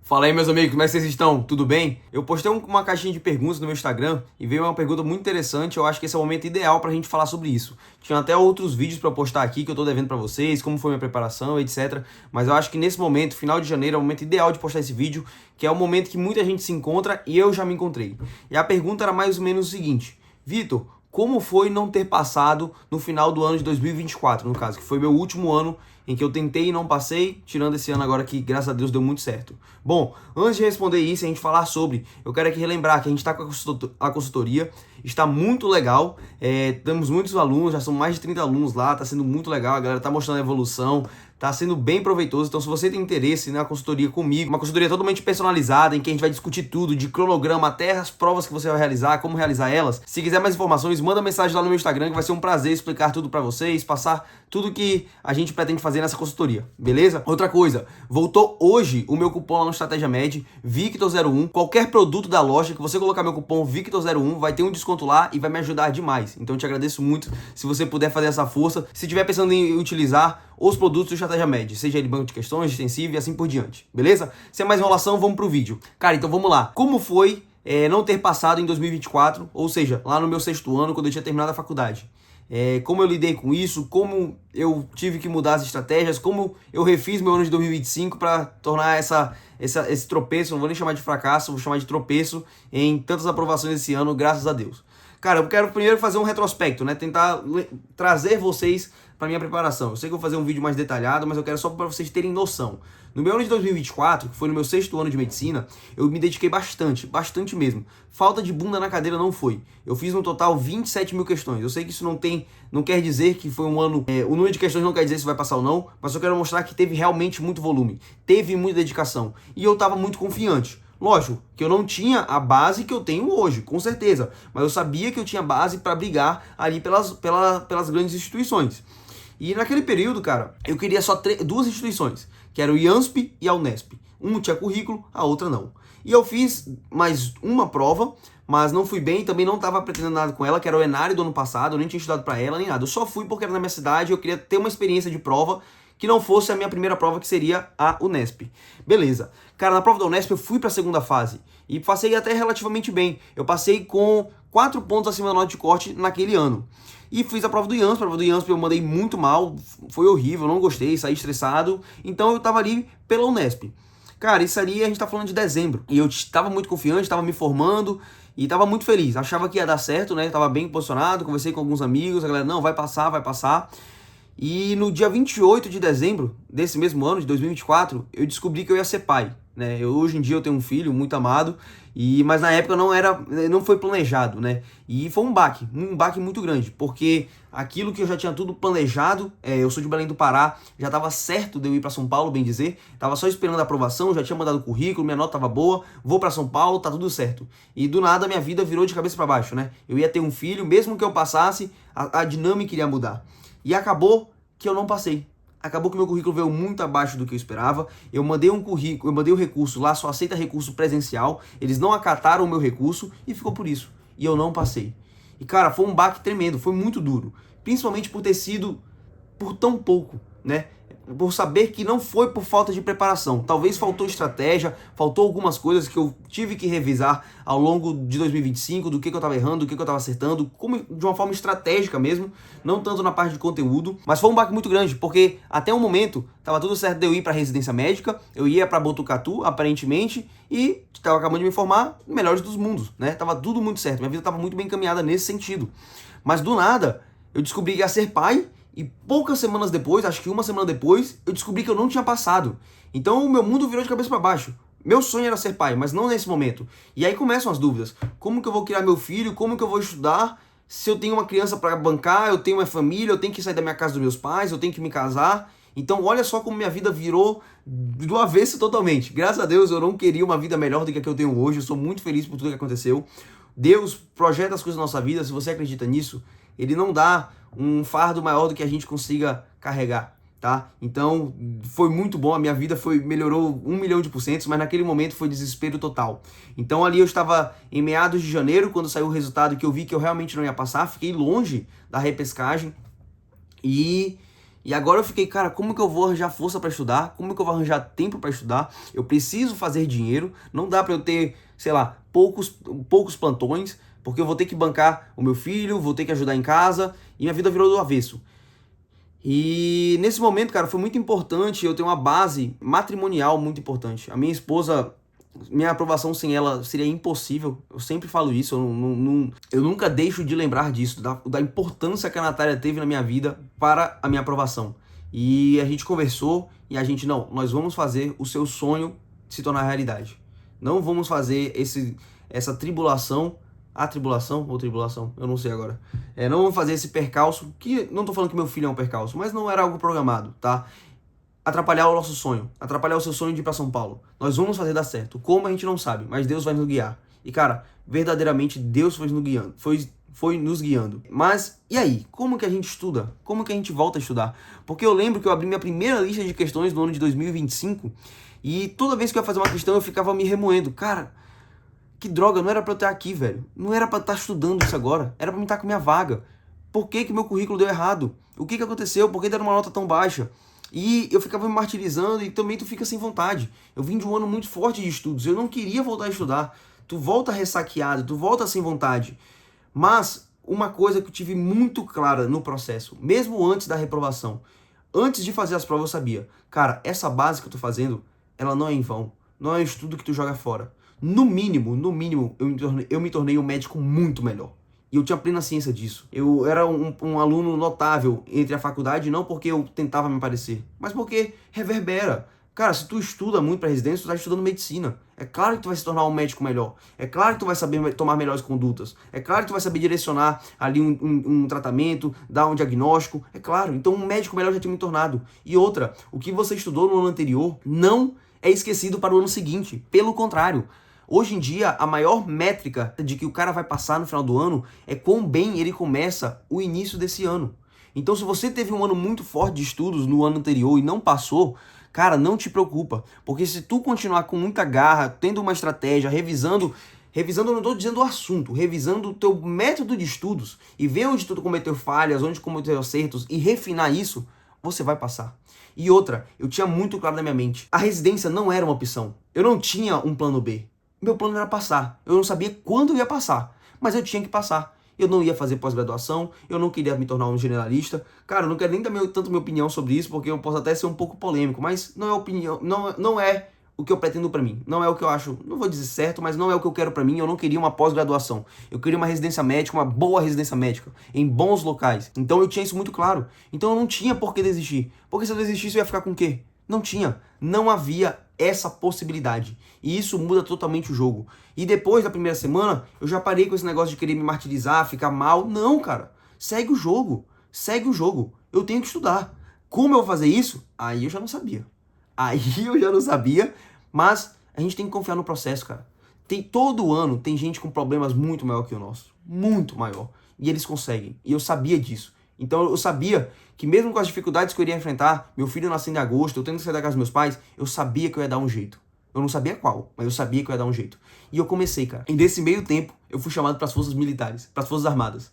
Fala aí, meus amigos, como é que vocês estão? Tudo bem? Eu postei uma caixinha de perguntas no meu Instagram e veio uma pergunta muito interessante. Eu acho que esse é o momento ideal pra gente falar sobre isso. Tinha até outros vídeos pra postar aqui que eu tô devendo pra vocês, como foi minha preparação, etc. Mas eu acho que nesse momento, final de janeiro, é o momento ideal de postar esse vídeo, que é o momento que muita gente se encontra e eu já me encontrei. E a pergunta era mais ou menos o seguinte: Vitor, como foi não ter passado no final do ano de 2024, no caso, que foi meu último ano em que eu tentei e não passei, tirando esse ano agora que, graças a Deus, deu muito certo. Bom, antes de responder isso e a gente falar sobre, eu quero aqui relembrar que a gente está com a consultoria, está muito legal, temos muitos alunos, já são mais de 30 alunos lá, está sendo muito legal, a galera está mostrando a evolução, está sendo bem proveitoso. Então, se você tem interesse na consultoria comigo, uma consultoria totalmente personalizada, em que a gente vai discutir tudo, de cronograma até as provas que você vai realizar, como realizar elas. Se quiser mais informações, manda mensagem lá no meu Instagram, que vai ser um prazer explicar tudo pra vocês, passar tudo que a gente pretende fazer nessa consultoria, beleza? Outra coisa, voltou hoje o meu cupom lá no Estratégia Med, Victor01. Qualquer produto da loja que você colocar meu cupom Victor01, vai ter um desconto lá e vai me ajudar demais. Então, eu te agradeço muito se você puder fazer essa força. Se estiver pensando em utilizar os produtos do Estratégia Med, seja ele banco de questões, extensivo e assim por diante, beleza? Sem mais enrolação, vamos pro vídeo. Cara, então vamos lá. Como foi não ter passado em 2024, ou seja, lá no meu 6º ano, quando eu tinha terminado a faculdade? Como eu lidei com isso, como eu tive que mudar as estratégias, como eu refiz meu ano de 2025 para tornar esse tropeço, não vou nem chamar de fracasso, vou chamar de tropeço, em tantas aprovações esse ano, graças a Deus. Cara, eu quero primeiro fazer um retrospecto, né? Tentar trazer vocês para minha preparação. Eu sei que eu vou fazer um vídeo mais detalhado, mas eu quero só para vocês terem noção. No meu ano de 2024, que foi no meu 6º ano de medicina, eu me dediquei bastante mesmo. Falta de bunda na cadeira não foi. Eu fiz no total 27 mil questões. Eu sei que isso não quer dizer que foi um ano... o número de questões não quer dizer se vai passar ou não, mas eu quero mostrar que teve realmente muito volume. Teve muita dedicação. E eu estava muito confiante. Lógico que eu não tinha a base que eu tenho hoje, com certeza. Mas eu sabia que eu tinha base para brigar ali pelas grandes instituições. E naquele período, cara, eu queria só duas instituições, que era o IANSP e a Unesp. Uma tinha currículo, a outra não. E eu fiz mais uma prova, mas não fui bem, também não estava pretendendo nada com ela, que era o Enare do ano passado, eu nem tinha estudado para ela, nem nada. Eu só fui porque era na minha cidade, eu queria ter uma experiência de prova que não fosse a minha primeira prova, que seria a Unesp. Beleza. Cara, na prova da Unesp eu fui para a segunda fase e passei até relativamente bem. Eu passei com 4 pontos acima da nota de corte naquele ano. E fiz a prova do IANSP. A prova do IANSP eu mandei muito mal, foi horrível, não gostei, saí estressado. Então eu tava ali pela Unesp. Cara, isso ali a gente tá falando de dezembro. E eu tava muito confiante, tava me formando e tava muito feliz. Achava que ia dar certo, né? Tava bem posicionado, conversei com alguns amigos, a galera, não, vai passar, vai passar. E no dia 28 de dezembro desse mesmo ano, de 2024, eu descobri que eu ia ser pai, né? Hoje em dia eu tenho um filho muito amado, mas na época não foi planejado, né? E foi um baque muito grande, porque aquilo que eu já tinha tudo planejado, eu sou de Belém do Pará, já estava certo de eu ir para São Paulo, bem dizer, tava só esperando a aprovação, já tinha mandado o currículo, minha nota tava boa, vou para São Paulo, tá tudo certo. E do nada minha vida virou de cabeça para baixo, né? Eu ia ter um filho, mesmo que eu passasse, a dinâmica iria mudar. E acabou que eu não passei. Acabou que meu currículo veio muito abaixo do que eu esperava. Eu mandei um currículo, eu mandei o recurso lá, só aceita recurso presencial. Eles não acataram o meu recurso e ficou por isso. E eu não passei. E cara, foi um baque tremendo, foi muito duro. Principalmente por ter sido por tão pouco, né? Por saber que não foi por falta de preparação. Talvez faltou estratégia, faltou algumas coisas que eu tive que revisar ao longo de 2025, do que eu estava errando, do que eu estava acertando, como de uma forma estratégica mesmo, não tanto na parte de conteúdo. Mas foi um baque muito grande, porque até o momento estava tudo certo de eu ir para residência médica, eu ia para Botucatu, aparentemente, e estava acabando de me formar no melhores dos mundos, né? Tava tudo muito certo, minha vida estava muito bem encaminhada nesse sentido. Mas do nada, eu descobri que ia ser pai. E poucas semanas depois, acho que uma semana depois, eu descobri que eu não tinha passado. Então o meu mundo virou de cabeça para baixo. Meu sonho era ser pai, mas não nesse momento. E aí começam as dúvidas. Como que eu vou criar meu filho? Como que eu vou estudar? Se eu tenho uma criança para bancar, eu tenho uma família, eu tenho que sair da minha casa dos meus pais, eu tenho que me casar. Então olha só como minha vida virou do avesso totalmente. Graças a Deus eu não queria uma vida melhor do que a que eu tenho hoje. Eu sou muito feliz por tudo que aconteceu. Deus projeta as coisas na nossa vida, se você acredita nisso, Ele não dá um fardo maior do que a gente consiga carregar, tá? Então, foi muito bom, a minha vida melhorou 1.000.000%, mas naquele momento foi desespero total. Então ali eu estava em meados de janeiro, quando saiu o resultado que eu vi que eu realmente não ia passar, fiquei longe da repescagem e E agora eu fiquei, cara, como que eu vou arranjar força para estudar? Como que eu vou arranjar tempo para estudar? Eu preciso fazer dinheiro, não dá para eu ter, sei lá, poucos plantões, porque eu vou ter que bancar o meu filho, vou ter que ajudar em casa, e minha vida virou do avesso. E nesse momento, cara, foi muito importante eu ter uma base matrimonial muito importante. A minha esposa, minha aprovação sem ela seria impossível. Eu sempre falo isso, eu nunca deixo de lembrar disso, da importância que a Natália teve na minha vida para a minha aprovação. E a gente conversou e a gente, não, nós vamos fazer o seu sonho se tornar realidade. Não vamos fazer essa tribulação, a tribulação ou tribulação, eu não sei agora. Não vamos fazer esse percalço, que não tô falando que meu filho é um percalço, mas não era algo programado, tá? Atrapalhar o nosso sonho, atrapalhar o seu sonho de ir pra São Paulo. Nós vamos fazer dar certo. Como a gente não sabe, mas Deus vai nos guiar. E cara, verdadeiramente Deus foi nos guiando, foi nos guiando. Mas e aí? Como que a gente estuda? Como que a gente volta a estudar? Porque eu lembro que eu abri minha primeira lista de questões no ano de 2025 e toda vez que eu ia fazer uma questão eu ficava me remoendo. Cara, que droga, não era pra eu estar aqui, velho. Não era pra eu estar estudando isso agora. Era pra eu estar com minha vaga. Por que que meu currículo deu errado? O que que aconteceu? Por que deram uma nota tão baixa? E eu ficava me martirizando e também tu fica sem vontade. Eu vim de um ano muito forte de estudos. Eu não queria voltar a estudar. Tu volta ressaqueado, tu volta sem vontade. Mas uma coisa que eu tive muito clara no processo, mesmo antes da reprovação, antes de fazer as provas eu sabia, cara, essa base que eu tô fazendo, ela não é em vão. Não é um estudo que tu joga fora. No mínimo, eu me tornei um médico muito melhor. E eu tinha plena ciência disso. Eu era um aluno notável entre a faculdade, não porque eu tentava me parecer, mas porque reverbera. Cara, se tu estuda muito para residência, tu tá estudando medicina. É claro que tu vai se tornar um médico melhor. É claro que tu vai saber tomar melhores condutas. É claro que tu vai saber direcionar ali um tratamento, dar um diagnóstico. É claro. Então um médico melhor já tinha me tornado. E outra, o que você estudou no ano anterior não é esquecido para o ano seguinte. Pelo contrário. Hoje em dia, a maior métrica de que o cara vai passar no final do ano é quão bem ele começa o início desse ano. Então, se você teve um ano muito forte de estudos no ano anterior e não passou, cara, não te preocupa. Porque se tu continuar com muita garra, tendo uma estratégia, revisando, eu não estou dizendo o assunto, revisando o teu método de estudos e ver onde tu cometeu falhas, onde cometeu acertos e refinar isso, você vai passar. E outra, eu tinha muito claro na minha mente, a residência não era uma opção. Eu não tinha um plano B. Meu plano era passar. Eu não sabia quando eu ia passar, mas eu tinha que passar. Eu não ia fazer pós-graduação, eu não queria me tornar um generalista. Cara, eu não quero nem dar tanto minha opinião sobre isso, porque eu posso até ser um pouco polêmico, mas não é opinião, não é o que eu pretendo pra mim. Não é o que eu acho, não vou dizer certo, mas não é o que eu quero pra mim. Eu não queria uma pós-graduação. Eu queria uma residência médica, uma boa residência médica, em bons locais. Então eu tinha isso muito claro. Então eu não tinha por que desistir. Porque se eu desistisse eu ia ficar com o quê? Não tinha. Não havia essa possibilidade. E isso muda totalmente o jogo. E depois da primeira semana, eu já parei com esse negócio de querer me martirizar, ficar mal. Não, cara. Segue o jogo. Segue o jogo. Eu tenho que estudar. Como eu vou fazer isso? Aí eu já não sabia. Mas a gente tem que confiar no processo, cara. Todo ano tem gente com problemas muito maior que o nosso. Muito maior. E eles conseguem. E eu sabia disso. Então eu sabia que mesmo com as dificuldades que eu iria enfrentar, meu filho nascendo em agosto, eu tendo que sair da casa dos meus pais, eu sabia que eu ia dar um jeito. Eu não sabia qual, mas eu sabia que eu ia dar um jeito. E eu comecei, cara. E nesse meio tempo, eu fui chamado para as forças militares, para as forças armadas.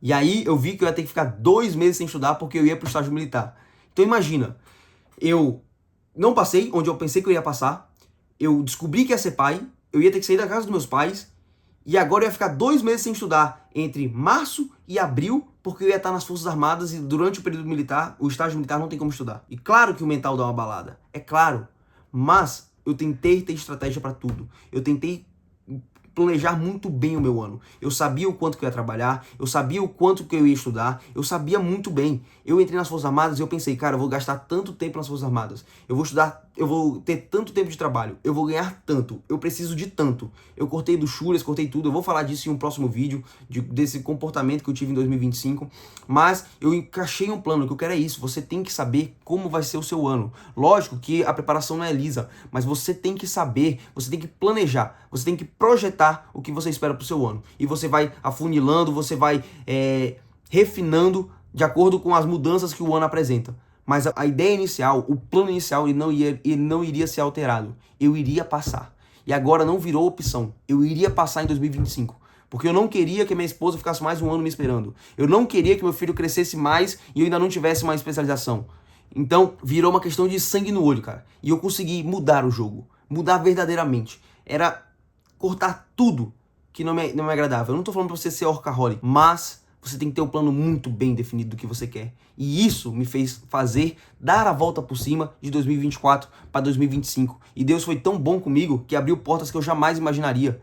E aí eu vi que eu ia ter que ficar 2 meses sem estudar porque eu ia pro estágio militar. Então imagina, eu não passei onde eu pensei que eu ia passar, eu descobri que ia ser pai, eu ia ter que sair da casa dos meus pais, e agora eu ia ficar 2 meses sem estudar entre março e abril, porque eu ia estar nas Forças Armadas e durante o período militar, o estágio militar não tem como estudar. E claro que o mental dá uma balada, é claro. Mas eu tentei ter estratégia para tudo. Eu tentei planejar muito bem o meu ano. Eu sabia o quanto que eu ia trabalhar, eu sabia o quanto que eu ia estudar, eu sabia muito bem. Eu entrei nas Forças Armadas e eu pensei, cara, eu vou gastar tanto tempo nas Forças Armadas, eu vou estudar, eu vou ter tanto tempo de trabalho, eu vou ganhar tanto, eu preciso de tanto. Eu cortei do Chures, cortei tudo, eu vou falar disso em um próximo vídeo, desse comportamento que eu tive em 2025, mas eu encaixei um plano, o que eu quero é isso, você tem que saber como vai ser o seu ano. Lógico que a preparação não é lisa, mas você tem que saber, você tem que planejar, você tem que projetar o que você espera para o seu ano. E você vai afunilando, você vai refinando de acordo com as mudanças que o ano apresenta. Mas a ideia inicial, o plano inicial, ele não iria ser alterado. Eu iria passar. E agora não virou opção. Eu iria passar em 2025. Porque eu não queria que minha esposa ficasse mais um ano me esperando. Eu não queria que meu filho crescesse mais e eu ainda não tivesse uma especialização. Então, virou uma questão de sangue no olho, cara. E eu consegui mudar o jogo. Mudar verdadeiramente. Era cortar tudo que não me agradava. Eu não tô falando pra você ser workaholic, mas você tem que ter um plano muito bem definido do que você quer. E isso me fez dar a volta por cima de 2024 para 2025. E Deus foi tão bom comigo que abriu portas que eu jamais imaginaria.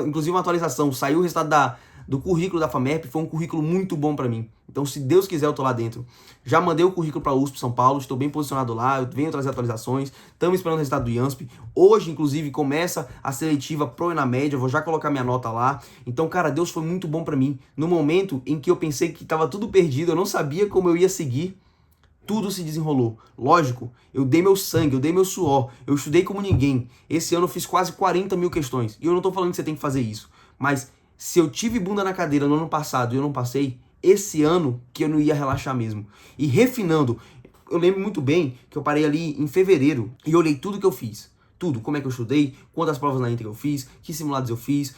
Inclusive uma atualização, saiu o resultado do currículo da FAMERP, foi um currículo muito bom para mim. Então, se Deus quiser, eu tô lá dentro. Já mandei o currículo para a USP São Paulo, estou bem posicionado lá, eu venho trazer atualizações, estamos esperando o resultado do IANSP. Hoje, inclusive, começa a seletiva pro Enamed, eu vou já colocar minha nota lá. Então, cara, Deus foi muito bom para mim. No momento em que eu pensei que estava tudo perdido, eu não sabia como eu ia seguir, tudo se desenrolou. Lógico, eu dei meu sangue, eu dei meu suor, eu estudei como ninguém. Esse ano eu fiz quase 40 mil questões. E eu não tô falando que você tem que fazer isso, mas se eu tive bunda na cadeira no ano passado e eu não passei, esse ano que eu não ia relaxar mesmo. E refinando, eu lembro muito bem que eu parei ali em fevereiro e olhei tudo que eu fiz. Tudo, como é que eu estudei, quantas provas na íntegra eu fiz, que simulados eu fiz,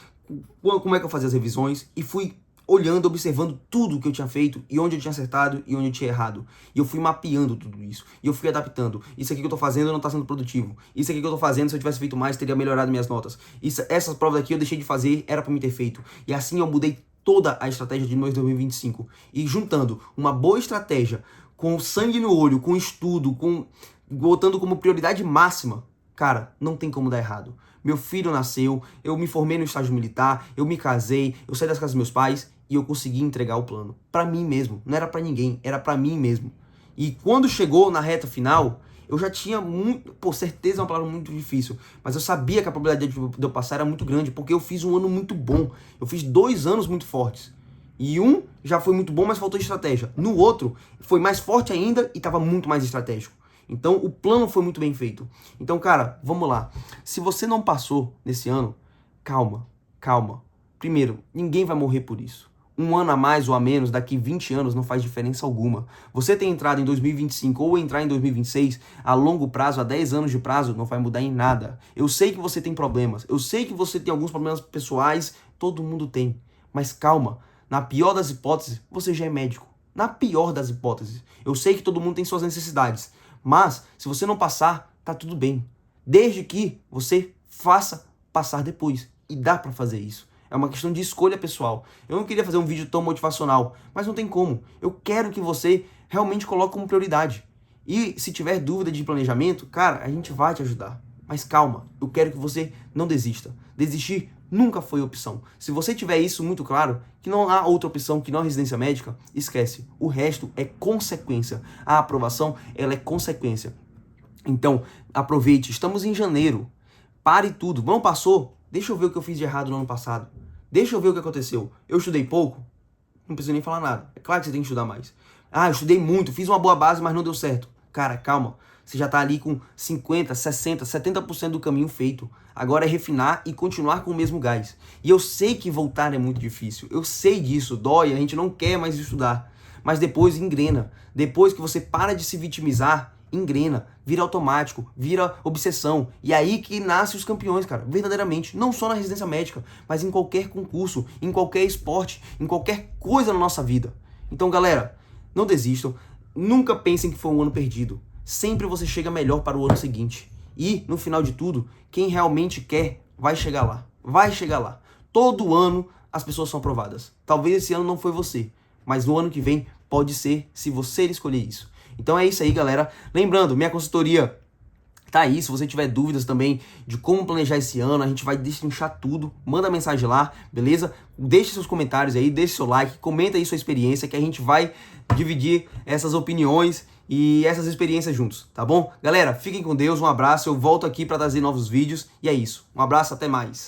como é que eu fazia as revisões, e fui olhando, observando tudo que eu tinha feito, e onde eu tinha acertado e onde eu tinha errado. E eu fui mapeando tudo isso, e eu fui adaptando. Isso aqui que eu tô fazendo não tá sendo produtivo. Isso aqui que eu tô fazendo, se eu tivesse feito mais, teria melhorado minhas notas. Essas provas aqui eu deixei de fazer, era pra mim ter feito. E assim eu mudei toda a estratégia de 2025. E juntando uma boa estratégia, com sangue no olho, com estudo, botando como prioridade máxima, cara, não tem como dar errado. Meu filho nasceu, eu me formei no estágio militar, eu me casei, eu saí das casas dos meus pais e eu consegui entregar o plano. Pra mim mesmo, não era pra ninguém, era pra mim mesmo. E quando chegou na reta final, eu já tinha certeza é uma palavra muito difícil, mas eu sabia que a probabilidade de eu passar era muito grande, porque eu fiz um ano muito bom. Eu fiz 2 anos muito fortes. E um já foi muito bom, mas faltou estratégia. No outro, foi mais forte ainda e estava muito mais estratégico. Então, o plano foi muito bem feito. Então, cara, vamos lá. Se você não passou nesse ano, calma, calma. Primeiro, ninguém vai morrer por isso. Um ano a mais ou a menos, daqui 20 anos, não faz diferença alguma. Você ter entrado em 2025 ou entrar em 2026, a longo prazo, a 10 anos de prazo, não vai mudar em nada. Eu sei que você tem problemas, eu sei que você tem alguns problemas pessoais, todo mundo tem. Mas calma, na pior das hipóteses, você já é médico. Na pior das hipóteses. Eu sei que todo mundo tem suas necessidades. Mas, se você não passar, tá tudo bem. Desde que você faça passar depois. E dá pra fazer isso. É uma questão de escolha pessoal. Eu não queria fazer um vídeo tão motivacional, mas não tem como. Eu quero que você realmente coloque como prioridade. E se tiver dúvida de planejamento, cara, a gente vai te ajudar. Mas calma, eu quero que você não desista. Desistir nunca foi opção. Se você tiver isso muito claro, que não há outra opção que não a residência médica, esquece. O resto é consequência. A aprovação, ela é consequência. Então, aproveite. Estamos em janeiro. Pare tudo. Não passou? Deixa eu ver o que eu fiz de errado no ano passado. Deixa eu ver o que aconteceu. Eu estudei pouco? Não preciso nem falar nada. É claro que você tem que estudar mais. Ah, eu estudei muito, fiz uma boa base, mas não deu certo. Cara, calma. Você já tá ali com 50, 60, 70% do caminho feito. Agora é refinar e continuar com o mesmo gás. E eu sei que voltar é muito difícil. Eu sei disso, dói, a gente não quer mais estudar. Mas depois engrena. Depois que você para de se vitimizar, engrena, vira automático, vira obsessão. E aí que nascem os campeões, cara, verdadeiramente. Não só na residência médica, mas em qualquer concurso, em qualquer esporte, em qualquer coisa na nossa vida. Então, galera, não desistam. Nunca pensem que foi um ano perdido. Sempre você chega melhor para o ano seguinte. E, no final de tudo, quem realmente quer, vai chegar lá. Vai chegar lá. Todo ano as pessoas são aprovadas. Talvez esse ano não foi você, mas no ano que vem pode ser, se você escolher isso. Então é isso aí, galera. Lembrando, minha consultoria tá aí. Se você tiver dúvidas também de como planejar esse ano, a gente vai destrinchar tudo. Manda mensagem lá, beleza? Deixe seus comentários aí, deixe seu like, comenta aí sua experiência, que a gente vai dividir essas opiniões e essas experiências juntos, tá bom? Galera, fiquem com Deus, um abraço. Eu volto aqui para trazer novos vídeos e é isso. Um abraço, até mais.